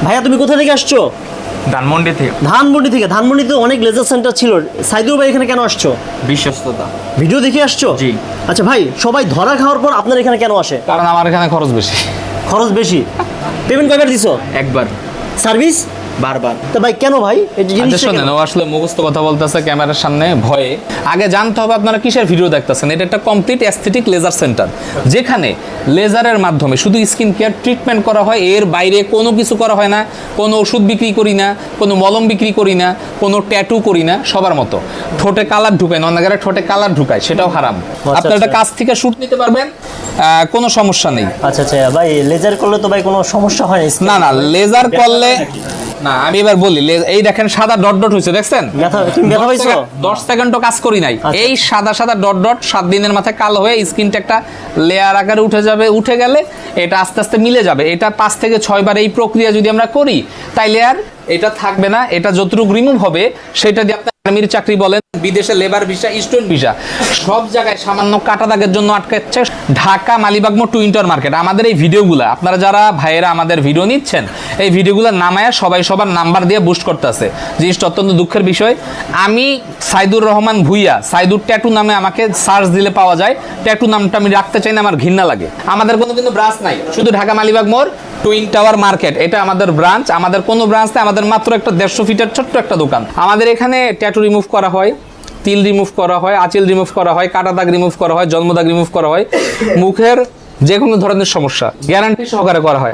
ভাইয়া তুমি কোথা থেকে আসছো? ধানমন্ডি থেকে। ধানমন্ডিতে অনেক লেজার সেন্টার ছিল, সাইদুর ভাই এখানে কেন আসছো? বিশ্বস্ততা। ভিডিও দেখে আসছো? জি। আচ্ছা ভাই, সবাই ধরা খাওয়ার পর আপনার এখানে কেন আসে? কারণ আমার এখানে খরচ বেশি। খরচ বেশি। পেমেন্ট কয়বার দিছো? একবার। সার্ভিস বারবার। তো ভাই কেন ভাই এই যে আচ্ছা জিনিসটা শোনেন, কেন? ও আসলে মুখস্থ কথা বলতেছে ক্যামেরার সামনে ভয়ে। আগে জানতে হবে আপনারা কিসের ভিডিও দেখতেছেন। এটা একটা কমপ্লিট অ্যাস্থেটিক লেজার সেন্টার, যেখানে লেজারের মাধ্যমে শুধু স্কিন কেয়ার ট্রিটমেন্ট করা হয়, এর বাইরে কোনো কিছু করা হয় না। কোনো ওষুধ বিক্রি করি না, কোনো মলম বিক্রি করি না, কোনো ট্যাটু করি না। সবার মতো ঠোঁটে কালার ঢুকায়, অনেকের ঠোঁটে কালার ঢুকায়, সেটাও হারাম। আপনারা এটা কাছ থেকে শুট নিতে পারবেন, কোনো সমস্যা নেই। আচ্ছা আচ্ছা ভাই, লেজার করলে তো ভাই কোনো সমস্যা হয় না না, লেজার করলে না, আমি এবার বলি, এই দেখেন সাদা ডট ডট হয়েছে, দেখছেন? তুমি ব্যথা পাইছো? 10 সেকেন্ডও কাজ করি নাই। এই সাদা সাদা ডট ডট 7 দিনের মাথায় কালো হয়ে স্কিনটা একটা লেয়ার আকারে উঠে যাবে। উঠে গেলে এটা আস্তে আস্তে মিলে যাবে। এটা 5 থেকে 6 বার এই প্রক্রিয়া যদি আমরা করি, তাইলে আর এটা থাকবে না। এটা যতটুকু রিমুভ হবে, সেটা দিয়ে আপনি আর্মির চাকরি বলেন, বিদেশে লেবার ভিসা, স্টুডেন্ট ভিসা, সব জায়গায় সামান্য কাটা দাগের জন্য আটকাচ্ছে। ঢাকা মালিবাগ মোড় টুইন টাওয়ার মার্কেট। আমাদের এই ভিডিওগুলো আপনারা যারা ভাইয়েরা আমাদের ভিডিও নিচ্ছেন, এই ভিডিওগুলো নামায়া সবাই সবার নাম্বার দিয়ে বুস্ট করতে আছে। জিনিসটা অত্যন্ত দুঃখের বিষয়। আমি সাইদুর রহমান ভুইয়া, সাইদুর ট্যাটু নামে আমাকে সার্চ দিলে পাওয়া যায়। ট্যাটু নামটা আমি রাখতে চাই না, আমার ঘৃণা লাগে। আমাদের কোনো কিন্তু ব্রাঞ্চ নাই, শুধু ঢাকা মালিবাগ মোড় টুইন টাওয়ার মার্কেট, এটা আমাদের ব্রাঞ্চ। আমাদের কোনো ব্রাঞ্চ নেই, আমাদের মাত্র একটা 150 ফিটের ছোট্ট একটা দোকান। আমাদের এখানে ট্যাটু রিমুভ করা হয়, তিল রিমুভ করা হয়, আঁচিল রিমুভ করা হয়, কাটা দাগ রিমুভ করা হয়, জন্মদাগ রিমুভ করা হয়, মুখের যে কোনো ধরনের সমস্যা গ্যারান্টি সহকারে করা হয়।